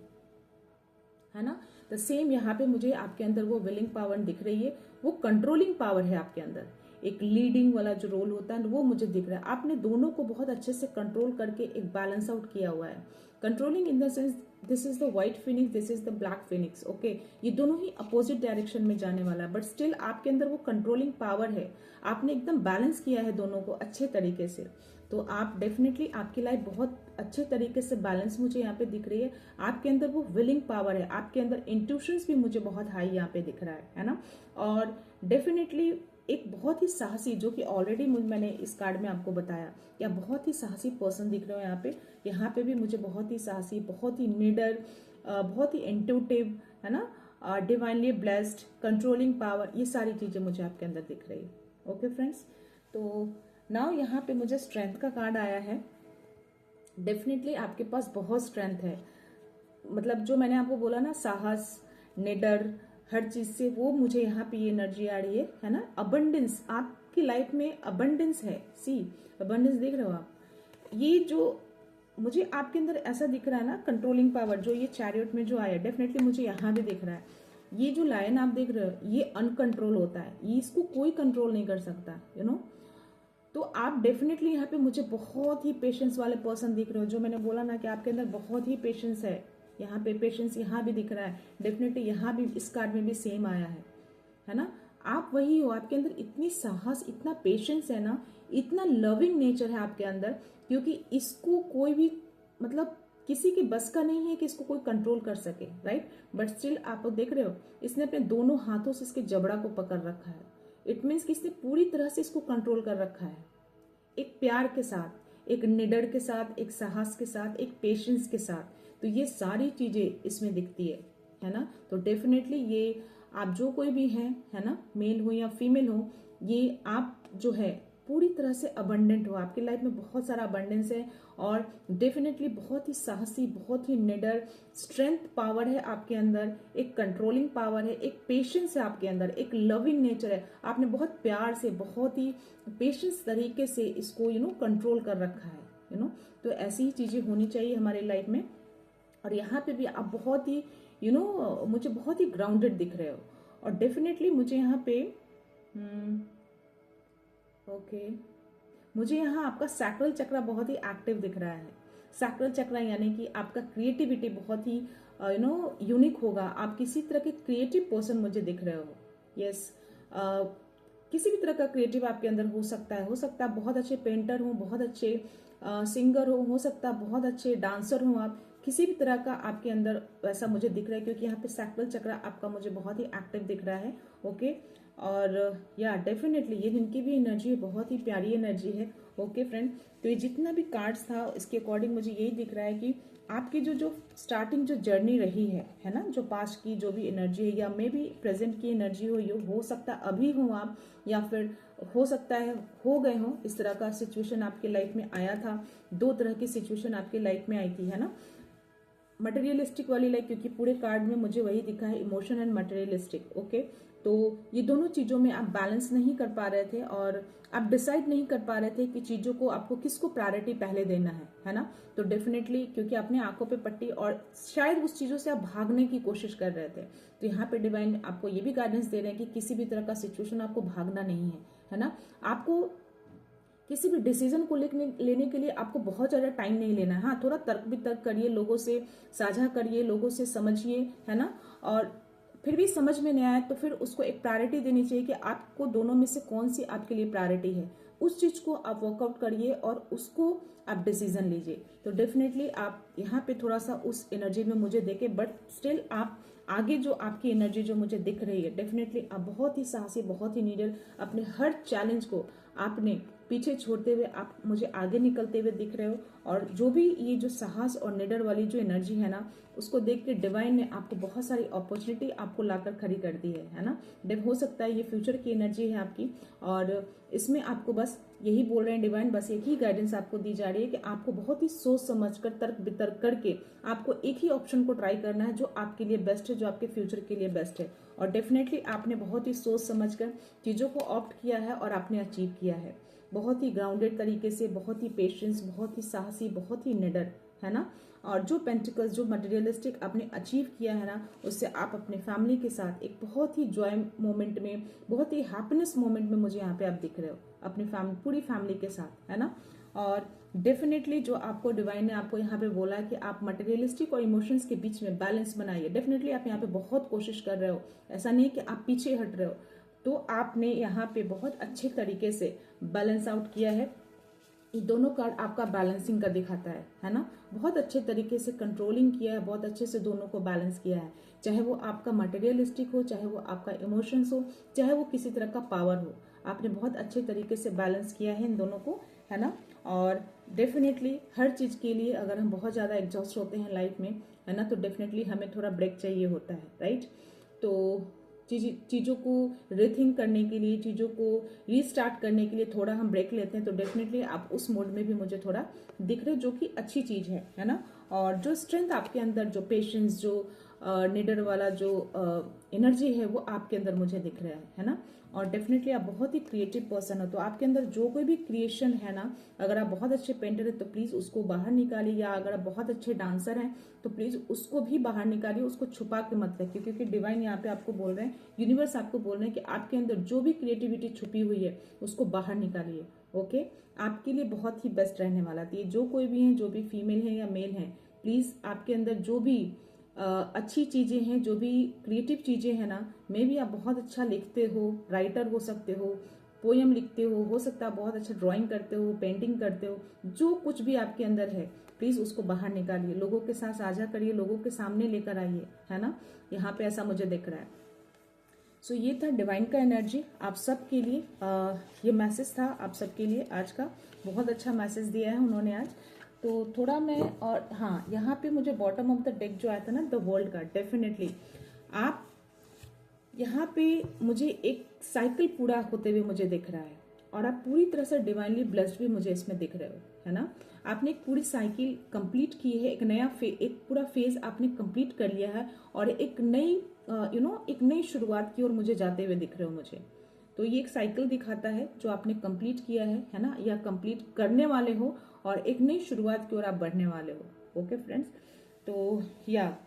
S1: है ना। तो सेम यहाँ पे मुझे आपके अंदर वो विलिंग पावर दिख रही है, वो कंट्रोलिंग पावर है आपके अंदर, एक लीडिंग वाला जो रोल होता है वो मुझे दिख रहा है। आपने दोनों को बहुत अच्छे से कंट्रोल करके एक बैलेंस आउट किया हुआ है। Controlling in the sense, this is the white Phoenix, this is the black Phoenix. Okay, ये दोनों ही अपोजिट डायरेक्शन में जाने वाला है, बट स्टिल आपके अंदर वो कंट्रोलिंग पावर है। आपने एकदम बैलेंस किया है दोनों को अच्छे तरीके से। तो आप डेफिनेटली, आपकी लाइफ बहुत अच्छे तरीके से बैलेंस मुझे यहाँ पे दिख रही है। आपके अंदर वो विलिंग पावर है, आपके अंदर इंट्यूशंस भी मुझे बहुत हाई यहाँ पे दिख रहा है ना। और डेफिनेटली एक बहुत ही साहसी, जो कि ऑलरेडी मैंने इस कार्ड में आपको बताया, या बहुत ही साहसी पर्सन दिख रहे हो यहाँ पे भी मुझे बहुत ही साहसी, बहुत ही निडर, बहुत ही इंट्यूटिव, है ना, डिवाइनली ब्लेस्ड, कंट्रोलिंग पावर, ये सारी चीजें मुझे आपके अंदर दिख रही है। ओके फ्रेंड्स, तो नाउ यहाँ पे मुझे स्ट्रेंथ का कार्ड आया है। डेफिनेटली आपके पास बहुत स्ट्रेंथ है, मतलब जो मैंने आपको बोला ना, साहस, निडर, हर चीज से, वो मुझे यहाँ पे ये एनर्जी आ रही है ना। अबंडेंस, आपकी लाइफ में अबंडेंस है। सी, अबंडेंस देख रहे हो आप, ये जो मुझे आपके अंदर ऐसा दिख रहा है ना, कंट्रोलिंग पावर, जो ये चैरियट में जो आया, डेफिनेटली मुझे यहाँ भी दिख रहा है। ये जो लायन आप देख रहे हो, ये अनकंट्रोल होता है, ये इसको कोई कंट्रोल नहीं कर सकता, तो आप डेफिनेटली यहाँ पे मुझे बहुत ही पेशेंस वाले पर्सन दिख रहे हो। जो मैंने बोला ना कि आपके अंदर बहुत ही पेशेंस है, यहाँ पे पेशेंस यहाँ भी दिख रहा है। डेफिनेटली यहाँ भी इस कार्ड में भी सेम आया है ना। आप वही हो, आपके अंदर इतनी साहस, इतना पेशेंस है ना, इतना लविंग नेचर है आपके अंदर, क्योंकि इसको कोई भी मतलब किसी के बस का नहीं है कि इसको कोई कंट्रोल कर सके, राइट। बट स्टिल आप देख रहे हो, इसने अपने दोनों हाथों से इसके जबड़ा को पकड़ रखा है। इट मीन्स कि इसने पूरी तरह से इसको कंट्रोल कर रखा है, एक प्यार के साथ, एक निडर के साथ, एक साहस के साथ, एक पेशेंस के साथ। तो ये सारी चीजें इसमें दिखती है ना। तो डेफिनेटली ये आप जो कोई भी है ना, मेल हो या फीमेल हो, ये आप जो है पूरी तरह से अबंडेंट हो, आपकी लाइफ में बहुत सारा अबंडेंस है और डेफिनेटली बहुत ही साहसी, बहुत ही निडर, स्ट्रेंथ पावर है आपके अंदर, एक कंट्रोलिंग पावर है, एक पेशेंस है आपके अंदर, एक लविंग नेचर है। आपने बहुत प्यार से, बहुत ही पेशेंस तरीके से इसको कंट्रोल कर रखा है। तो ऐसी ही चीजें होनी चाहिए हमारे लाइफ में। और यहाँ पे भी आप बहुत ही मुझे बहुत ही ग्राउंडेड दिख रहे हो। और डेफिनेटली मुझे यहाँ पे ओके मुझे यहाँ आपका सैक्रल चक्र बहुत ही एक्टिव दिख रहा है। सैक्रल चक्र यानी कि आपका क्रिएटिविटी बहुत ही यूनिक होगा। आप किसी तरह के क्रिएटिव पर्सन मुझे दिख रहे हो। यस, किसी भी तरह का क्रिएटिव आपके अंदर हो सकता है आप बहुत अच्छे पेंटर हो, बहुत अच्छे सिंगर हो सकता है बहुत अच्छे डांसर हो। आप किसी भी तरह का आपके अंदर वैसा मुझे दिख रहा है, क्योंकि यहाँ पे सैक्रल चक्र आपका मुझे बहुत ही एक्टिव दिख रहा है। ओके, और या डेफिनेटली ये जिनकी भी एनर्जी है बहुत ही प्यारी एनर्जी है। ओके फ्रेंड, तो ये जितना भी कार्ड्स था इसके अकॉर्डिंग मुझे यही दिख रहा है कि आपकी जो स्टार्टिंग जो जर्नी रही है ना, जो पास्ट की जो भी एनर्जी है या मे बी प्रेजेंट की एनर्जी हो, ये हो सकता है अभी हो आप, या फिर हो सकता है हो गए हो। इस तरह का सिचुएशन आपके लाइफ में आया था, दो तरह की सिचुएशन आपके लाइफ में आई थी, है ना। मटेरियलिस्टिक वाली लाइफ, क्योंकि पूरे कार्ड में मुझे वही दिखा है, इमोशन एंड मटेरियलिस्टिक। ओके, तो ये दोनों चीजों में आप बैलेंस नहीं कर पा रहे थे और आप डिसाइड नहीं कर पा रहे थे कि चीजों को आपको किसको प्रायोरिटी पहले देना है ना। तो डेफिनेटली क्योंकि आपने आंखों पे पट्टी और शायद उस चीजों से आप भागने की कोशिश कर रहे थे, तो यहाँ पे डिवाइन आपको ये भी गाइडेंस दे रहे हैं कि किसी भी तरह का सिचुएशन आपको भागना नहीं है ना। आपको किसी भी डिसीजन को लेने के लिए आपको बहुत ज्यादा टाइम नहीं लेना है। हाँ, थोड़ा तर्क वितर्क करिए, लोगों से साझा करिए, लोगों से समझिए, है ना। और फिर भी समझ में नहीं आया तो फिर उसको एक प्रायोरिटी देनी चाहिए कि आपको दोनों में से कौन सी आपके लिए प्रायोरिटी है। उस चीज को आप वर्कआउट करिए और उसको आप डिसीजन लीजिए। तो डेफिनेटली आप यहाँ पे थोड़ा सा उस एनर्जी में मुझे देखे, बट स्टिल आप आगे जो आपकी एनर्जी जो मुझे दिख रही है, डेफिनेटली आप बहुत ही साहसी, बहुत ही नीडर, अपने हर चैलेंज को आपने पीछे छोड़ते हुए आप मुझे आगे निकलते हुए दिख रहे हो। और जो भी ये जो साहस और निडर वाली जो एनर्जी है ना, उसको देख के डिवाइन ने आपको बहुत सारी अपॉर्चुनिटी आपको लाकर खड़ी कर दी है ना। हो सकता है ये फ्यूचर की एनर्जी है आपकी, और इसमें आपको बस यही बोल रहे हैं डिवाइन, बस एक ही गाइडेंस आपको दी जा रही है कि आपको बहुत ही सोच समझकर, तर्क वितर्क करके आपको एक ही ऑप्शन को ट्राई करना है जो आपके लिए बेस्ट है, जो आपके फ्यूचर के लिए बेस्ट है। और डेफिनेटली आपने बहुत ही सोच समझकर चीजों को ऑप्ट किया है और आपने अचीव किया है बहुत ही ग्राउंडेड तरीके से, बहुत ही पेशेंस, बहुत ही साहसी, बहुत ही निडर, है ना। और जो पेंटिकल्स, जो मटेरियलिस्टिक आपने अचीव किया है ना, उससे आप अपने फैमिली के साथ एक बहुत ही जॉय मोमेंट में, बहुत ही हैप्पीनेस मोमेंट में मुझे यहाँ पे आप दिख रहे हो अपनी पूरी फैमिली के साथ, है ना। और डेफिनेटली जो आपको डिवाइन ने आपको यहाँ पे बोला है कि आप मटेरियलिस्टिक और इमोशंस के बीच में बैलेंस बनाइए। डेफिनेटली आप यहाँ पे बहुत कोशिश कर रहे हो, ऐसा नहीं कि आप पीछे हट रहे हो। तो आपने यहाँ पे बहुत अच्छे तरीके से बैलेंस आउट किया है। ये दोनों कार्ड आपका बैलेंसिंग का दिखाता है ना। बहुत अच्छे तरीके से कंट्रोलिंग किया है, बहुत अच्छे से दोनों को बैलेंस किया है, चाहे वो आपका मटेरियलिस्टिक हो, चाहे वो आपका इमोशंस हो, चाहे वो किसी तरह का पावर हो। आपने बहुत अच्छे तरीके से बैलेंस किया है इन दोनों को, है ना। और डेफिनेटली हर चीज के लिए अगर हम बहुत ज्यादा एग्जॉस्ट होते हैं लाइफ में, है ना, तो डेफिनेटली हमें थोड़ा ब्रेक चाहिए होता है, राइट। तो चीज़ों को रिथिंक करने के लिए, चीज़ों को रीस्टार्ट करने के लिए थोड़ा हम ब्रेक लेते हैं। तो डेफिनेटली आप उस मोड में भी मुझे थोड़ा दिख रहे, जो कि अच्छी चीज़ है ना। और जो स्ट्रेंथ आपके अंदर, जो पेशेंस, जो निडर वाला जो एनर्जी है, वो आपके अंदर मुझे दिख रहा है ना। और डेफिनेटली आप बहुत ही क्रिएटिव पर्सन हो, तो आपके अंदर जो कोई भी क्रिएशन है ना, अगर आप बहुत अच्छे पेंटर है तो प्लीज उसको बाहर निकालिए, या अगर आप बहुत अच्छे डांसर हैं तो प्लीज उसको भी बाहर निकालिए, उसको छुपा के मत रखिए। क्योंकि डिवाइन यहाँ पे आपको बोल रहे हैं, यूनिवर्स आपको बोल रहे हैं कि आपके अंदर जो भी क्रिएटिविटी छुपी हुई है उसको बाहर निकालिए। ओके, आपके लिए बहुत ही बेस्ट रहने वाला थी। जो कोई भी है, जो भी फीमेल है या मेल है, प्लीज आपके अंदर जो भी अच्छी चीजें हैं, जो भी क्रिएटिव चीजें हैं ना, मे भी आप बहुत अच्छा लिखते हो, राइटर हो सकते हो, पोयम लिखते हो सकता है बहुत अच्छा ड्राइंग करते हो, पेंटिंग करते हो, जो कुछ भी आपके अंदर है प्लीज उसको बाहर निकालिए, लोगों के साथ साझा करिए, लोगों के सामने लेकर आइए, है ना। यहाँ पे ऐसा मुझे दिख रहा है। सो ये था डिवाइन का एनर्जी आप सबके लिए। ये मैसेज था आप सबके लिए आज का। बहुत अच्छा मैसेज दिया है उन्होंने आज। तो थोड़ा मैं, और हाँ, यहाँ पे मुझे बॉटम ऑफ द डेक जो आया था ना, द वर्ल्ड का, डेफिनेटली आप यहाँ पे मुझे एक साइकिल पूरा होते हुए मुझे दिख रहा है, और आप पूरी तरह से डिवाइनली ब्लेस्ड भी मुझे इसमें दिख रहे हो, है ना। आपने एक पूरी साइकिल कंप्लीट की है, एक नया एक पूरा फेज आपने कंप्लीट कर लिया है, और एक नई एक नई शुरुआत की ओर मुझे जाते हुए दिख रहे हो मुझे। तो ये एक साइकिल दिखाता है जो आपने कंप्लीट किया है ना, या कंप्लीट करने वाले हो, और एक नई शुरुआत की ओर आप बढ़ने वाले हो। ओके फ्रेंड्स, तो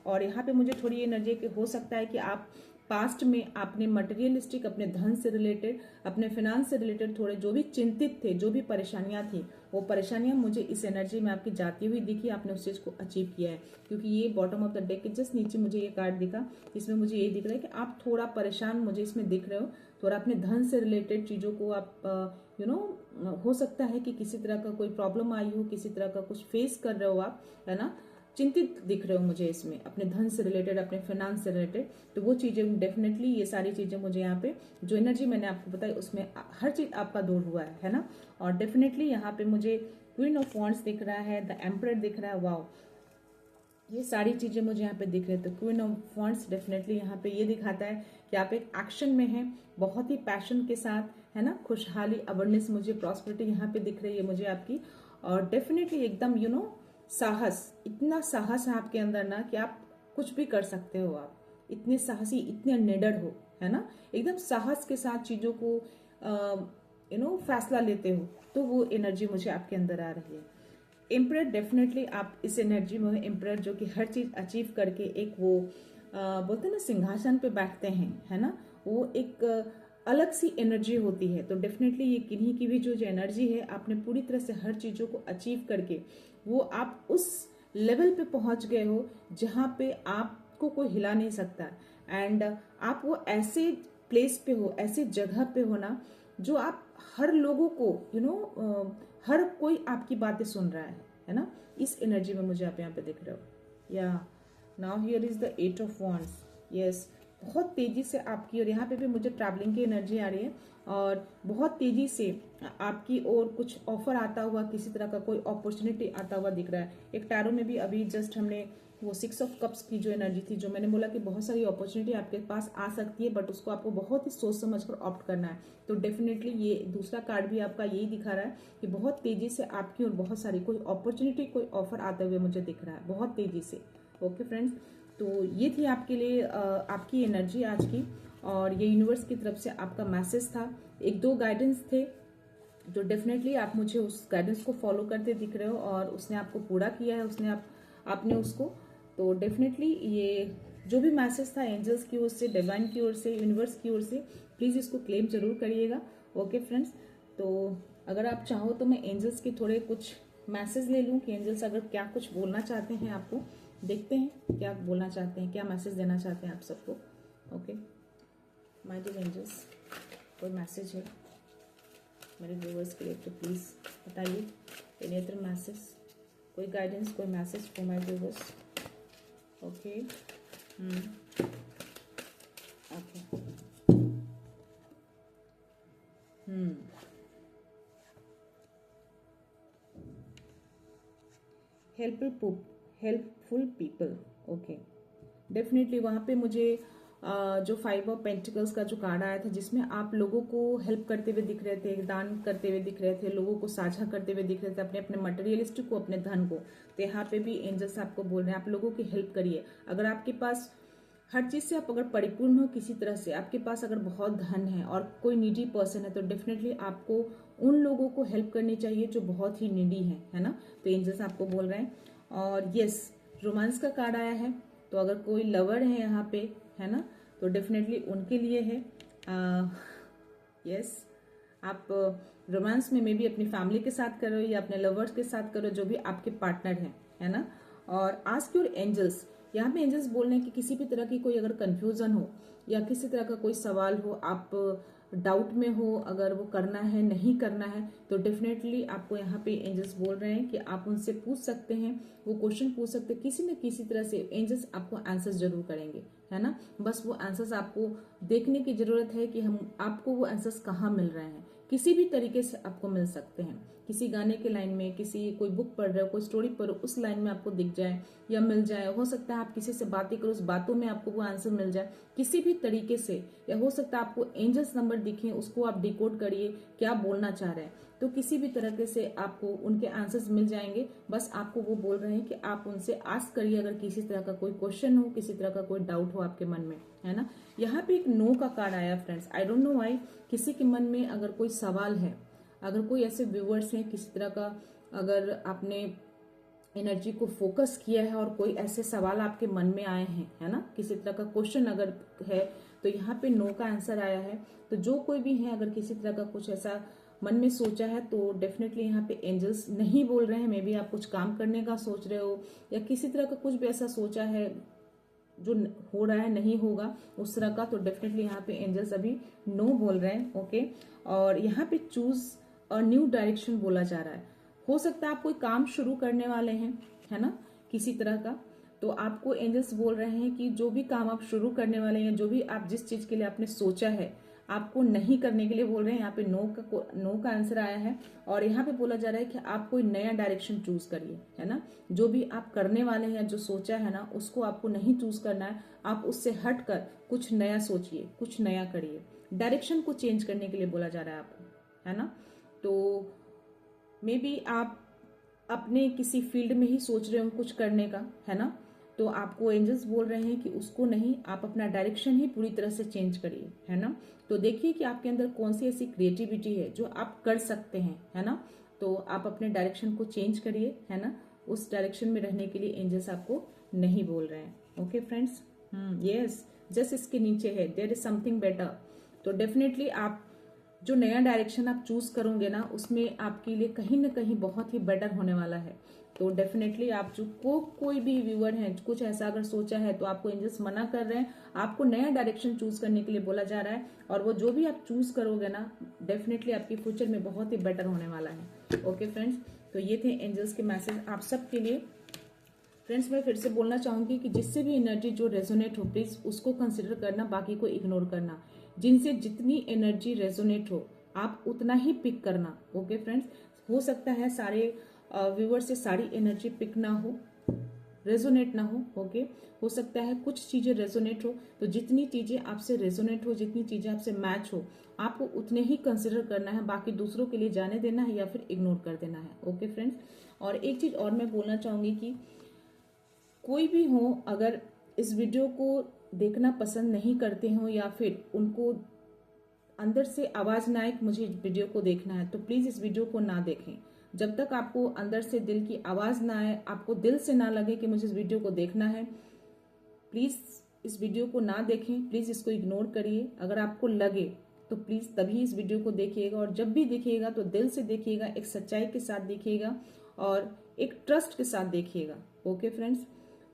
S1: और यहाँ पे मुझे थोड़ी एनर्जी हो सकता है कि आप पास्ट में आपने मटेरियलिस्टिक, अपने धन से रिलेटेड, अपने फाइनेंस से रिलेटेड थोड़े जो भी चिंतित थे, जो भी परेशानियां थी, वो परेशानियां मुझे इस एनर्जी में आपकी जाती हुई दिखी। आपने उस चीज को अचीव किया है, क्योंकि ये बॉटम ऑफ द डेक के जस्ट नीचे मुझे ये कार्ड दिखा, इसमें मुझे ये दिख रहा है कि आप थोड़ा परेशान मुझे इसमें दिख रहे हो। थोड़ा अपने धन से रिलेटेड चीजों को आप हो सकता है कि किसी तरह का कोई प्रॉब्लम आई हो, किसी तरह का कुछ फेस कर रहे हो आप, है ना, चिंतित दिख रहे हो मुझे इसमें, अपने धन से रिलेटेड, अपने फाइनेंस से रिलेटेड। तो वो चीजें डेफिनेटली, ये सारी चीजें मुझे यहाँ पे जो एनर्जी मैंने आपको बताई उसमें हर चीज आपका दूर हुआ है ना। और डेफिनेटली यहाँ पे मुझे क्वीन ऑफ वॉन्ड्स दिख रहा है, द एम्परर दिख रहा है। वाओ, ये सारी चीजें मुझे यहाँ पे दिख रही है। तो क्वीन ऑफ वॉन्ड्स डेफिनेटली यहाँ पे ये दिखाता है कि आप एक एक्शन में हैं, बहुत ही पैशन के साथ, है ना। खुशहाली, अबंडेंस, मुझे प्रॉस्पेरिटी यहाँ पे दिख रही है मुझे आपकी। और डेफिनेटली एकदम साहस, इतना साहस है आपके अंदर ना कि आप कुछ भी कर सकते हो। आप इतने साहसी, इतने निडर हो, है ना, एकदम साहस के साथ चीजों को फैसला लेते हो। तो वो एनर्जी मुझे आपके अंदर आ रही है। एम्परर, डेफिनेटली आप इस एनर्जी में, एम्परर जो कि हर चीज अचीव करके एक वो बोलते हैं ना सिंहासन पे बैठते हैं, है ना, वो एक अलग सी एनर्जी होती है। तो डेफिनेटली ये किन्हीं की भी जो एनर्जी है, आपने पूरी तरह से हर चीजों को अचीव करके वो आप उस लेवल पे पहुंच गए हो जहां पे आपको कोई हिला नहीं सकता। एंड आप वो ऐसे प्लेस पे हो, ऐसे जगह पे हो ना, जो आप हर लोगों को हर कोई आपकी बातें सुन रहा है ना। इस एनर्जी में मुझे आप यहाँ पे दिख रहे हो। या now here is the 8 of wands. Yes, बहुत तेजी से आपकी, और यहाँ पे भी मुझे ट्रैवलिंग की एनर्जी आ रही है, और बहुत तेजी से आपकी ओर कुछ ऑफर आता हुआ, किसी तरह का कोई अपॉर्चुनिटी आता हुआ दिख रहा है। एक टैरो में भी अभी जस्ट हमने वो 6 ऑफ कप्स की जो एनर्जी थी, जो मैंने बोला कि बहुत सारी अपॉर्चुनिटी आपके पास आ सकती है, बट उसको आपको बहुत ही सोच समझ कर ऑप्ट करना है। तो डेफिनेटली ये दूसरा कार्ड भी आपका यही दिखा रहा है कि बहुत तेजी से आपकी ओर बहुत सारी कोई अपॉर्चुनिटी, कोई ऑफर आते हुए मुझे दिख रहा है, बहुत तेजी से। ओके फ्रेंड्स, तो ये थी आपके लिए आपकी एनर्जी आज की, और ये यूनिवर्स की तरफ से आपका मैसेज था। एक दो गाइडेंस थे जो डेफिनेटली आप मुझे उस गाइडेंस को फॉलो करते दिख रहे हो, और उसने आपको पूरा किया है, आपने उसको। तो डेफिनेटली ये जो भी मैसेज था एंजल्स की ओर से, डिवाइन की ओर से, यूनिवर्स की ओर से, प्लीज इसको क्लेम जरूर करिएगा। ओके फ्रेंड्स, तो अगर आप चाहो तो मैं एंजल्स के थोड़े कुछ मैसेज ले लूं कि एंजल्स अगर क्या कुछ बोलना चाहते हैं आपको। देखते हैं क्या बोलना चाहते हैं, क्या मैसेज देना चाहते हैं आप सबको। ओके माय डियर एंजल्स, कोई मैसेज है मेरे व्यूअर्स के लिए तो प्लीज बताइए। एनी अदर मैसेज, कोई गाइडेंस, कोई message for my viewers. Okay okay helpful people. Okay, definitely वहाँ पे मुझे जो 5 ऑफ पेंटिकल्स का जो कार्ड आया था, जिसमें आप लोगों को हेल्प करते हुए दिख रहे थे, दान करते हुए दिख रहे थे, लोगों को साझा करते हुए दिख रहे थे, अपने अपने मटेरियलिस्टिक को, अपने धन को। तो यहाँ पे भी एंजल्स आपको बोल रहे हैं आप लोगों की हेल्प करिए। अगर आपके पास हर चीज से आप अगर परिपूर्ण हो, किसी तरह से आपके पास अगर बहुत धन है और कोई नीडी पर्सन है, तो डेफिनेटली आपको उन लोगों को हेल्प करनी चाहिए जो बहुत ही नीडी है ना। तो एंजल्स आपको बोल रहे हैं। और यस, रोमांस का कार्ड आया है, तो अगर कोई लवर है यहाँ पे, है ना, तो डेफिनेटली उनके लिए है। यस, आप रोमांस में मे बी अपनी फैमिली के साथ करो या अपने लवर्स के साथ करो, जो भी आपके पार्टनर हैं, है ना। और आस्क योर एंजल्स, यहाँ पे एंजल्स बोल रहे हैं कि किसी भी तरह की कोई अगर कंफ्यूजन हो या किसी तरह का कोई सवाल हो, आप डाउट में हो, अगर वो करना है नहीं करना है, तो डेफिनेटली आपको यहाँ पे एंजल्स बोल रहे हैं कि आप उनसे पूछ सकते हैं, वो क्वेश्चन पूछ सकते हैं, किसी न किसी तरह से एंजल्स आपको आंसर्स जरूर करेंगे, है ना। बस वो आंसर्स आपको देखने की जरूरत है कि हम आपको वो आंसर्स कहाँ मिल रहे हैं। किसी भी तरीके से आपको मिल सकते हैं, किसी गाने के लाइन में, किसी कोई बुक पढ़ रहे हो, कोई स्टोरी पढ़ रहे हो, उस लाइन में आपको दिख जाए या मिल जाए। हो सकता है आप किसी से बातें करो, उस बातों में आपको वो आंसर मिल जाए किसी भी तरीके से। या हो सकता है आपको एंजल्स नंबर दिखे, उसको आप डिकोड करिए क्या बोलना चाह रहे हैं, तो किसी भी तरीके से आपको उनके आंसर्स मिल जाएंगे। बस आपको वो बोल रहे हैं कि आप उनसे आस्क करिए अगर किसी तरह का कोई क्वेश्चन हो, किसी तरह का कोई डाउट हो आपके मन में, है ना। यहाँ पे एक नो का कार्ड आया friends, I don't know why. किसी के मन में अगर कोई सवाल है, अगर कोई ऐसे व्यूअर्स हैं किसी तरह का, अगर आपने एनर्जी को फोकस किया है और कोई ऐसे सवाल आपके मन में आए हैं, है ना, किसी तरह का क्वेश्चन अगर है, तो यहाँ पे नो का आंसर आया है। तो जो कोई भी है अगर किसी तरह का कुछ ऐसा मन में सोचा है, तो डेफिनेटली यहाँ पे एंजल्स नहीं बोल रहे हैं। मे बी आप कुछ काम करने का सोच रहे हो या किसी तरह का कुछ भी ऐसा सोचा है जो हो रहा है नहीं होगा उस तरह का, तो डेफिनेटली यहाँ पे एंजल्स अभी नो बोल रहे हैं। ओके, और यहाँ पे चूज अ न्यू डायरेक्शन बोला जा रहा है। हो सकता है आप कोई काम शुरू करने वाले हैं, है ना, किसी तरह का, तो आपको एंजल्स बोल रहे हैं कि जो भी काम आप शुरू करने वाले हैं, जो भी आप जिस चीज के लिए आपने सोचा है, आपको नहीं करने के लिए बोल रहे हैं। यहाँ पे नो का आंसर आया है और यहाँ पे बोला जा रहा है कि आप कोई नया डायरेक्शन चूज करिए, है ना। जो भी आप करने वाले हैं, जो सोचा है ना, उसको आपको नहीं चूज करना है। आप उससे हट कर कुछ नया सोचिए, कुछ नया करिए। डायरेक्शन को चेंज करने के लिए बोला जा रहा है आपको, है ना। तो मे बी आप अपने किसी फील्ड में ही सोच रहे हो कुछ करने का, है ना, तो आपको एंजल्स बोल रहे हैं कि उसको नहीं, आप अपना डायरेक्शन ही पूरी तरह से चेंज करिए, है ना। तो देखिए कि आपके अंदर कौन सी ऐसी क्रिएटिविटी है जो आप कर सकते हैं, है ना। तो आप अपने डायरेक्शन को चेंज करिए, है ना। उस डायरेक्शन में रहने के लिए एंजल्स आपको नहीं बोल रहे हैं। ओके फ्रेंड्स, यस, जस्ट इसके नीचे है देयर इज समथिंग बेटर। तो डेफिनेटली आप जो नया डायरेक्शन आप चूज करोगे ना, उसमें आपके लिए कहीं ना कहीं बहुत ही बेटर होने वाला है। तो डेफिनेटली आप जो कोई भी व्यूअर है कुछ ऐसा अगर सोचा है, तो आपको एंजल्स मना कर रहे हैं, आपको नया डायरेक्शन चूज करने के लिए बोला जा रहा है। और वो जो भी आप चूज करोगे ना, डेफिनेटली आपके फ्यूचर में बहुत ही बेटर होने वाला है। ओके फ्रेंड्स, तो ये थे एंजल्स के मैसेज आप सबके लिए। फ्रेंड्स, मैं फिर से बोलना चाहूंगी कि जिससे भी एनर्जी जो रेजोनेट हो, प्लीज उसको कंसिडर करना, बाकी को इग्नोर करना। जिनसे जितनी एनर्जी रेजोनेट हो आप उतना ही पिक करना। ओके फ्रेंड्स, हो सकता है सारे व्यूअर से सारी एनर्जी पिक ना हो, रेजोनेट ना हो। ओके, हो सकता है कुछ चीजें रेजोनेट हो, तो जितनी चीजें आपसे रेजोनेट हो, जितनी चीजें आपसे मैच हो, आपको उतने ही कंसिडर करना है, बाकी दूसरों के लिए जाने देना है या फिर इग्नोर कर देना है। ओके फ्रेंड्स, और एक चीज और मैं बोलना चाहूंगी कि कोई भी हो अगर इस वीडियो को देखना पसंद नहीं करते हो या फिर उनको अंदर से आवाज ना आए कि मुझे वीडियो को देखना है, तो प्लीज इस वीडियो को ना देखें। जब तक आपको अंदर से दिल की आवाज ना आए, आपको दिल से ना लगे कि मुझे इस वीडियो को देखना है, प्लीज इस वीडियो को ना देखें, प्लीज इसको इग्नोर करिए। अगर आपको लगे तो प्लीज तभी इस वीडियो को देखिएगा, और जब भी देखिएगा तो दिल से देखिएगा, एक सच्चाई के साथ देखिएगा और एक ट्रस्ट के साथ देखिएगा। ओके फ्रेंड्स,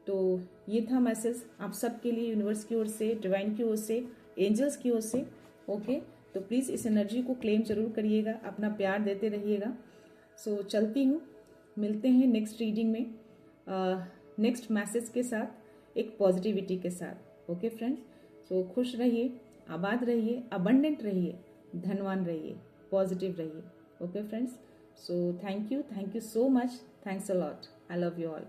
S1: तो ये था मैसेज आप सबके लिए, यूनिवर्स की ओर से, डिवाइन की ओर से, एंजल्स की ओर से। ओके, तो प्लीज इस एनर्जी को क्लेम जरूर करिएगा, अपना प्यार देते रहिएगा। सो चलती हूँ, मिलते हैं नेक्स्ट रीडिंग में नेक्स्ट मैसेज के साथ, एक पॉजिटिविटी के साथ। ओके फ्रेंड्स, सो खुश रहिए, आबाद रहिए, अबंडेंट रहिए, धनवान रहिए, पॉजिटिव रहिए। Okay friends, so thank you so much, thanks a lot, I love you all.